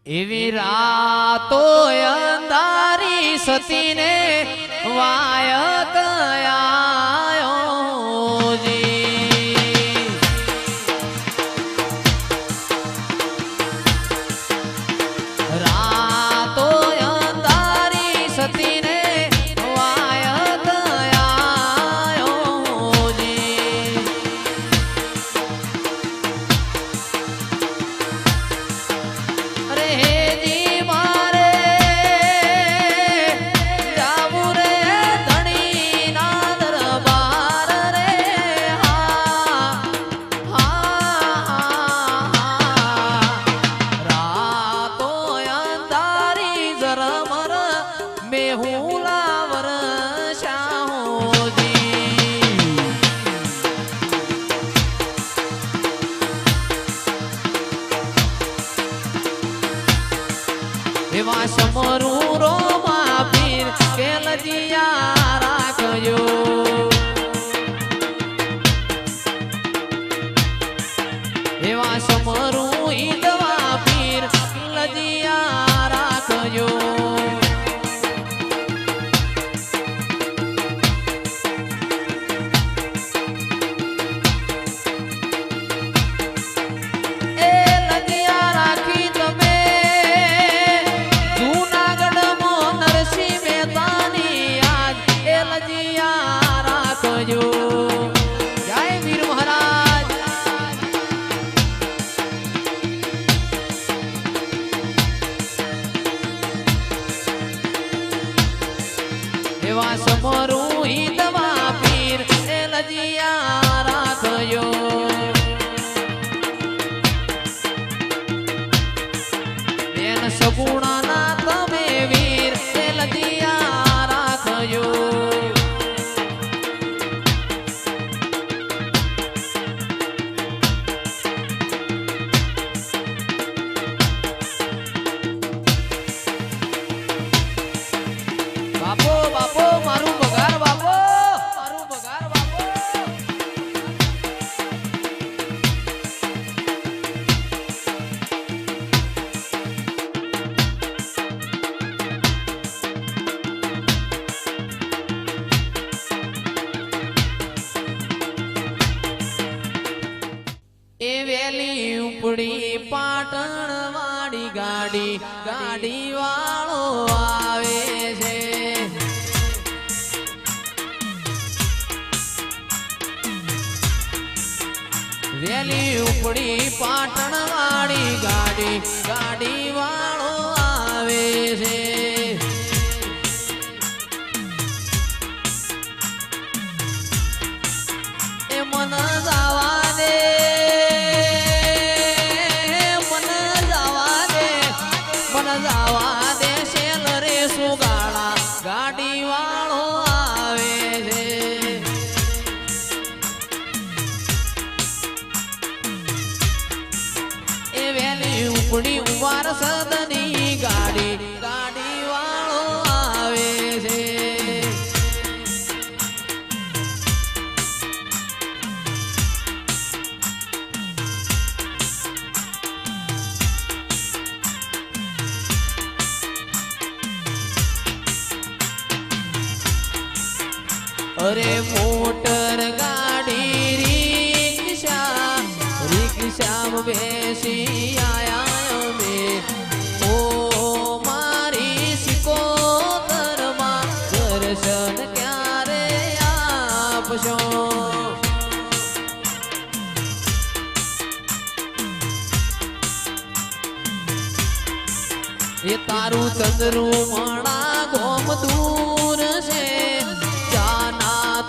એવી રાતો અંધારી સતીને વાય કયાયો જી રાતો અંધારી સતીને વાય કયાયો જી એવા સમરૂ રોમા પીર કેલજીયા રાખજો એવા સમરૂ ઈદવા પીર કેલજીયા રાખજો એવા સમરૂ ઈદવા પીર કેલજીયા રાખજો બેન સગુણાના તમે વીર કેલજીયા રાખજો બાપો બાપો મારું પગાર બાપો મારું પગાર બાપો એ વેલી ઉપડી પાટણ વાળી ગાડી ગાડી વાળો આવે છે વેલી ઉપડી પાટણ વાળી ગાડી ગાડી વાળો આવે છે એ મન જવા દે શેલ રે સુગાળા ગાડી વાળો આવે છે એ વેલી ઉપડી ઉવાર સદની ગાડી ગાડી વાળો આવે છે અરે મોટર ગાડી રિક્ષા બેસી આયા અમે ઓ મારી સિકોતરમાં દર્શન ક્યારે આપશો એ તારું ચંદ્રું મણા ગોમ દૂર છે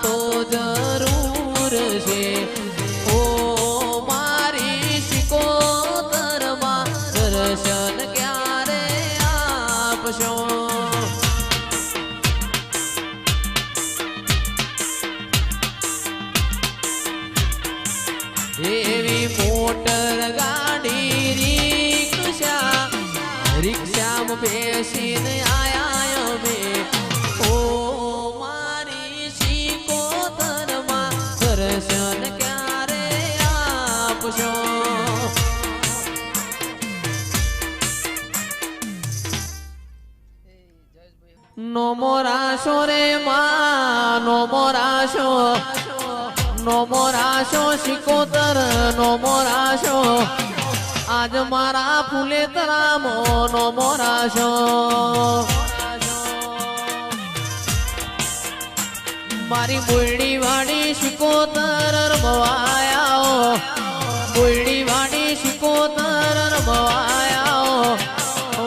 તો જરૂર છે ઓ મારી સિકોતરમાં દર્શન ક્યારે આપશો એવી મોટર ગાડી રિક્ષામાં બેસીને આયા અમે ઓ દર્શન ક્યારે આપશો નો મોરાશો રે માં નો મોરાશો નો મોરાશો શિકોતર નો મોરાશો આજ મારા ફૂલે તરામો નો મોરાશો મારી બોયડી વાડી શિકોતર રમવાયાઓ બોયડી વાડી શિકોતર રમવાયાઓ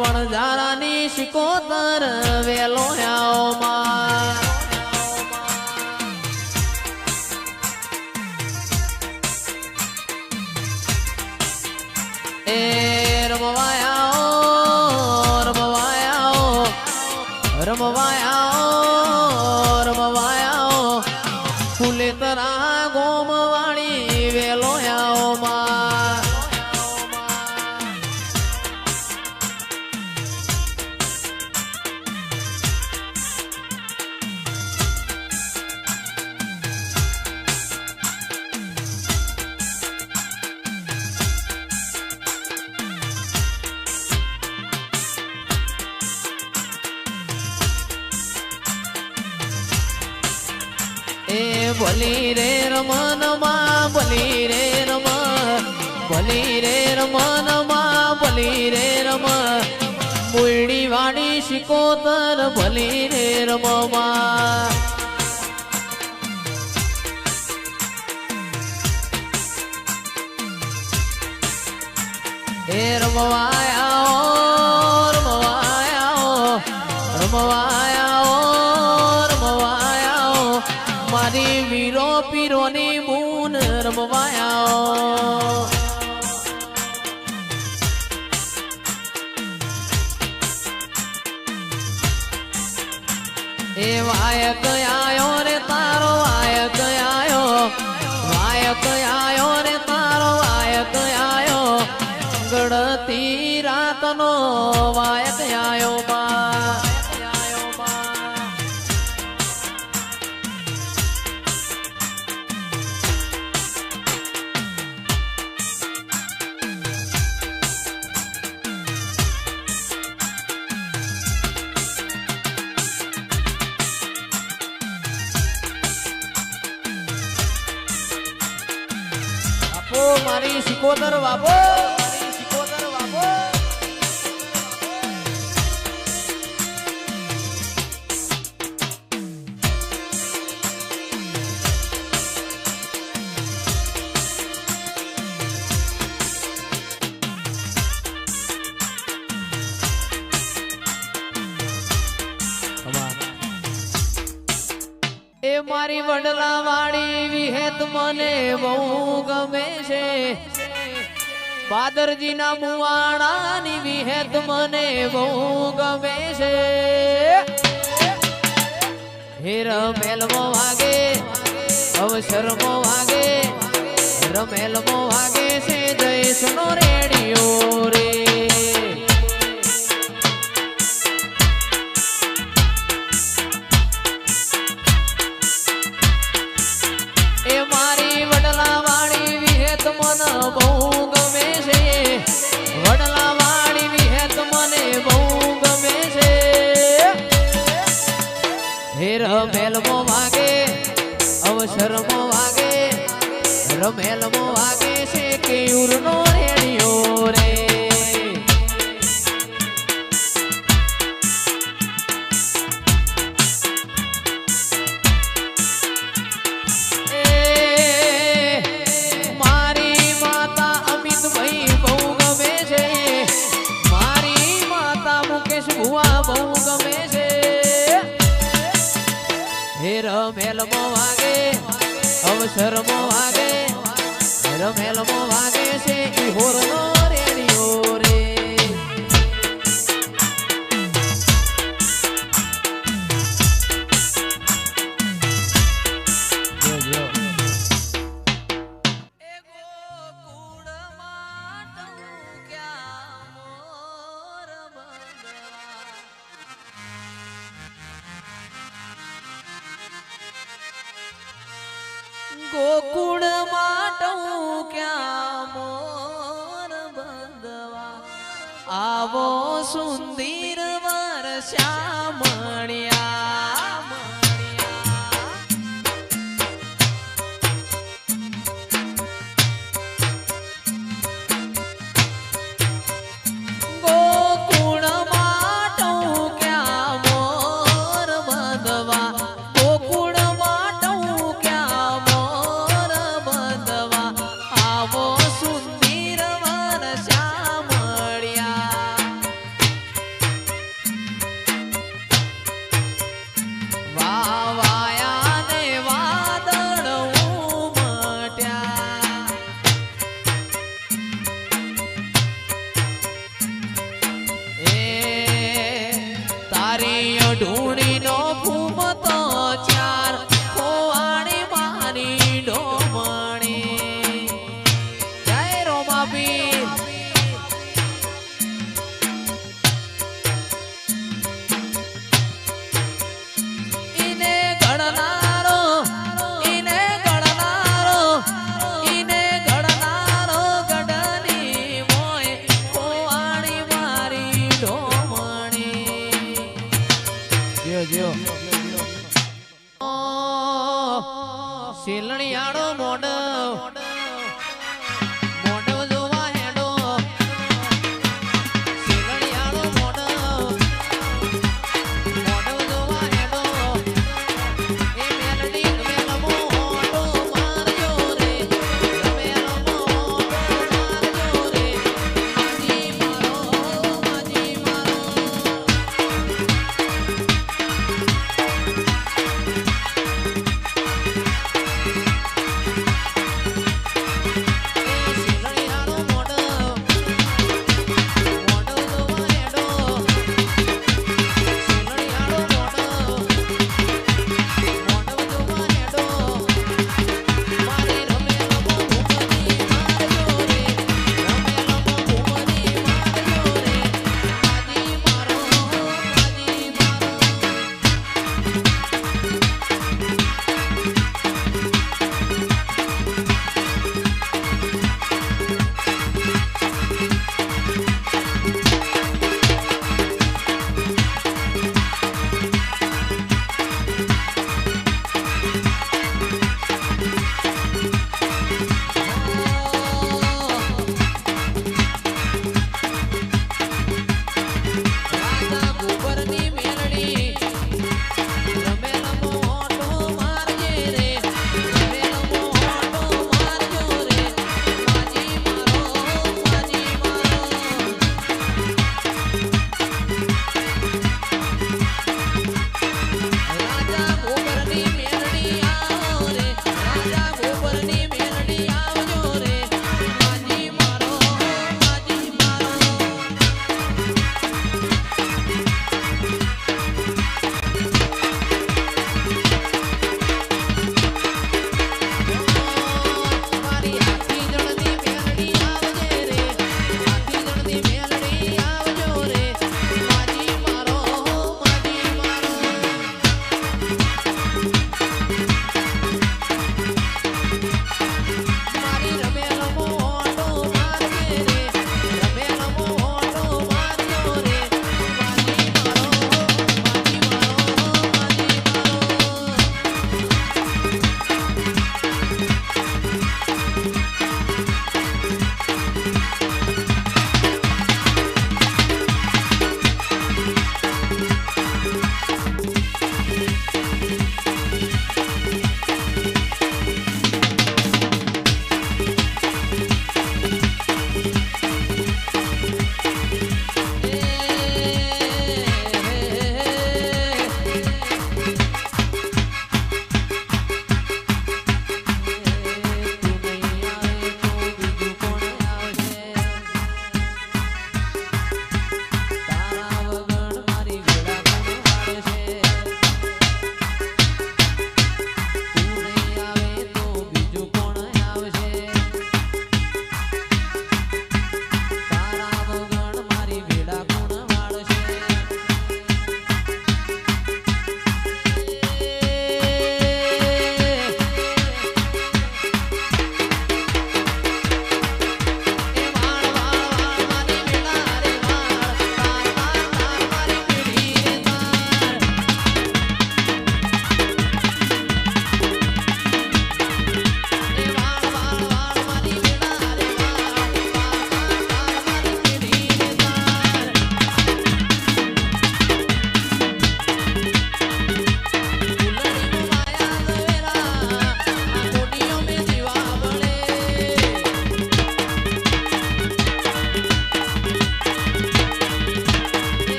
વણઝારાની શિકોતર વેલો આવો માં એ રમવાયાઓ રમવાયાઓ રમવાયાઓ રમવાયાઓ ફૂલે તરા ગોમવાળી વેલો આવો માં એ બોલી રે રમન માં બોલી રે રમ બોલી રે રમન માં બોલી રે રમ બોયડી વાડી શિકોતર બોલી રે રમમાં એ રમવાયાઓ રમવાયાઓ રમવાયાઓ રમવાયાઓ મારી વીરો પીરોની મૂન રમવાયાઓ એ વાયક આયો રે તારો વાયક આયો રે તારો વાયક આયો ગળતી રાતનો વાયક આયો માં મારી શિકોતર બાબો મારી શિકોતર બાબો એ મારી વડલા વાળી વિહેત મને બહુ ગમે છે બાદરજી ના મુવાડા ની વિહેત મને બહુ ગમે છે હે રમેલમો વાગે અવસરમો વાગે રમેલમો વાગે છે જયસનો રેડિયો રે રમેલમો વાગે અવસરમો વાગે રમેલમો વાગે છે કેયુરનો રેડિયો રે મારી માતા અમિતભાઈ બહુ ગમે છે મારી માતા મુકેશ ભુવા બહુ ગમે છે હે રમેલમો વાગે અવસરમો વાગે રમેલમો વાગે છે ઈહોરનો રેડિયો રે ગોકુળ માટું ક્યાં મોર બંધવા આવો સુંદર વર ઢૂંઢીનો ઘૂમતો ચાર ખોવાણી મારી ડોમણી. જય રોમાપીર. ઈને ઘડનારો ઈને ઘડનારો ઈને ઘડનારો ગઢની મોય ખોવાણી મારી ડોમણી. જીઓ શીલણિયાળો મોડવ જોવા હેડો. શીલણિયાળો મોડવ જોવા હેડો. એ મેલડી મેલમો ઓટો મારજો રે. મેલમો ઓટો મારજો રે. માજી મારો માજી મારો.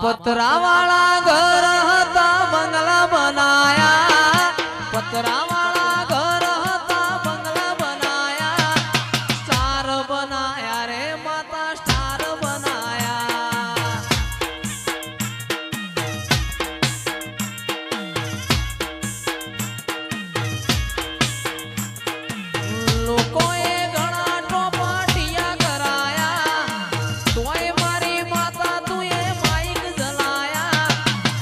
પતરા વાળા ઘર હતા બંગલા બનાયા પતરા વાળા ઘર હતા બંગલા બનાયા સ્ટાર બનાયા રે માતા સ્ટાર બનાયા લોકોએ ઘણા ટોપાટિયા કરાયા તોય મારી માતા તુએ માઈક જલાયા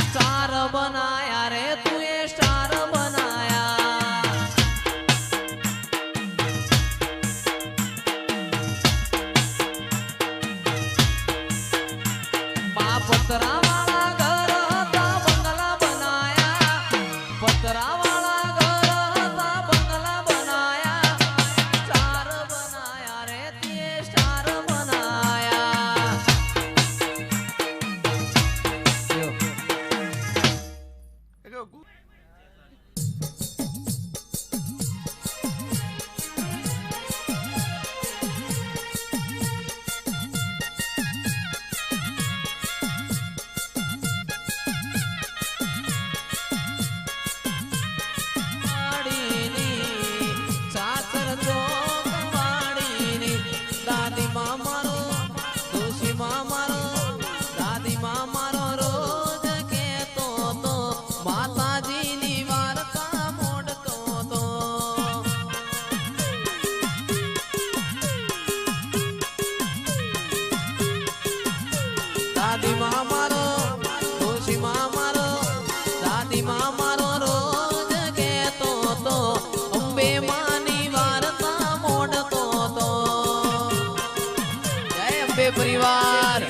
સ્ટાર બનાયા રે તુએ સ્ટાર બનાયા બા પતરા વાળા ઘર હતા બંગલા બનાયા પતરા વાળા ઘર હતા બંગલા બનાયા સ્ટાર બનાયા રે તે સ્ટાર બનાયા વાડીની સાસર ચોક વાડીની દાદીમાં મારો ડોશીમાં મારો દાદીમાં મારો રોજ કહેતો તો માતાજીની વાર્તા મોડતો તો દાદીમાં મારો ડોશીમાં મારો દાદીમાં મારો રોજ કહેતો તો અંબે માની વાર્તા મોડતો તો જય અંબે પરિવાર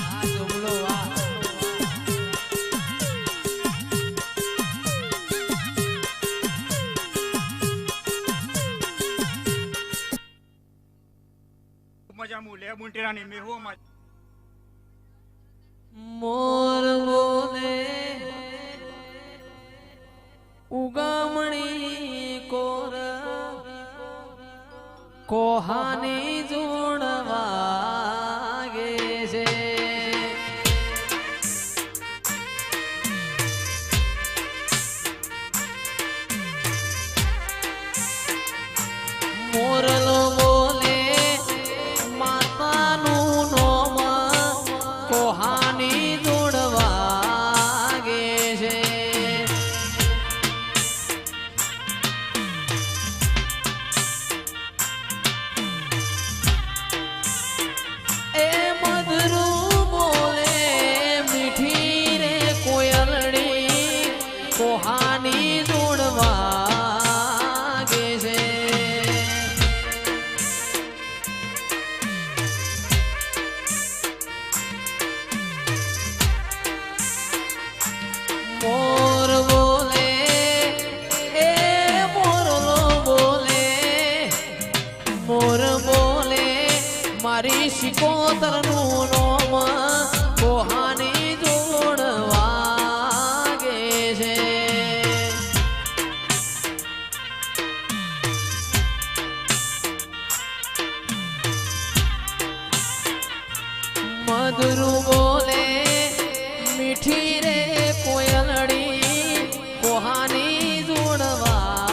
આ જમલો વાહ મજા મુ લે મુંટેરાની મે હો માં મોર બોલે ઉગામણી કોર કોહાની જોડવાગે છે મોરલો બોલે માતાનું નોમ કોહાની જોડવાગે છે એ મધુરું બોલે મીઠી રે કોયલડી કોહાની જોડવાગે છે મોર બોલે એ મોરલો બોલે મોર બોલે મારી શિકોતરનું નોમ કોહાની જોડવાગે છે મધુરું બોલે મીઠી રે કોયલડી કોહાની જોડવાગે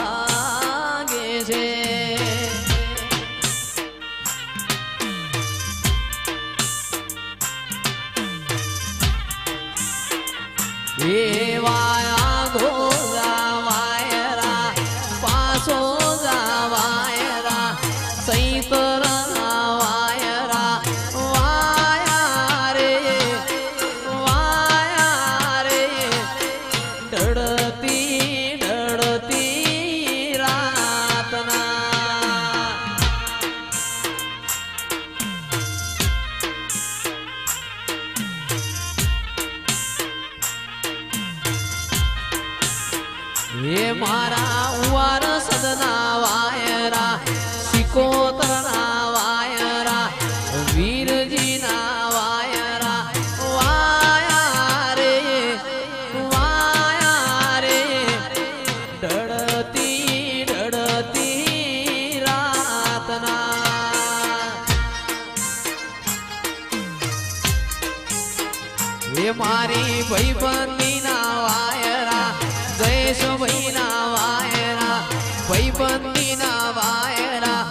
છે એ વાયા ગોરા વાયરા પાસો જાવાયરા સૈતરા વાયરા વાયા રે વાયા મારી ભાઈબંધી ના વાયરા જયેશભાઈ ના વાયરા ભાઈબંધી ના વાયરા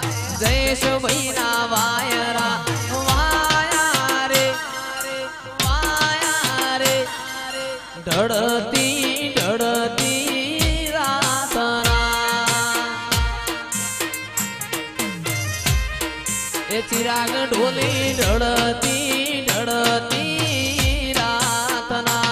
જયેશભાઈ ના વાયરા વાયા રે ઢળતી ઢળતી રાતના એ ચિરાગ ઢોલી ઢળતી ઢળતી રાતના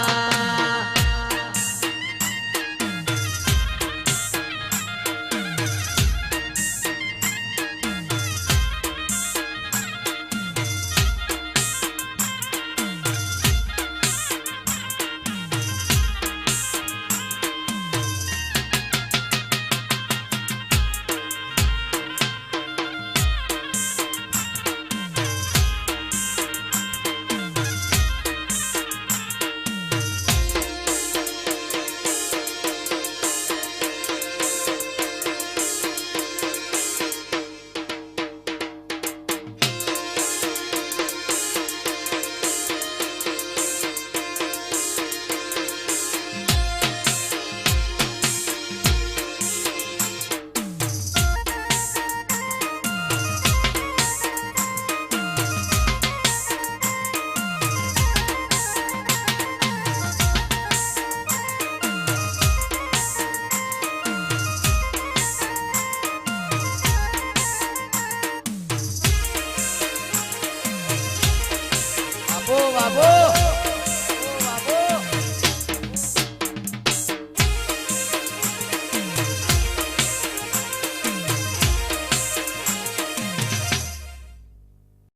બાબો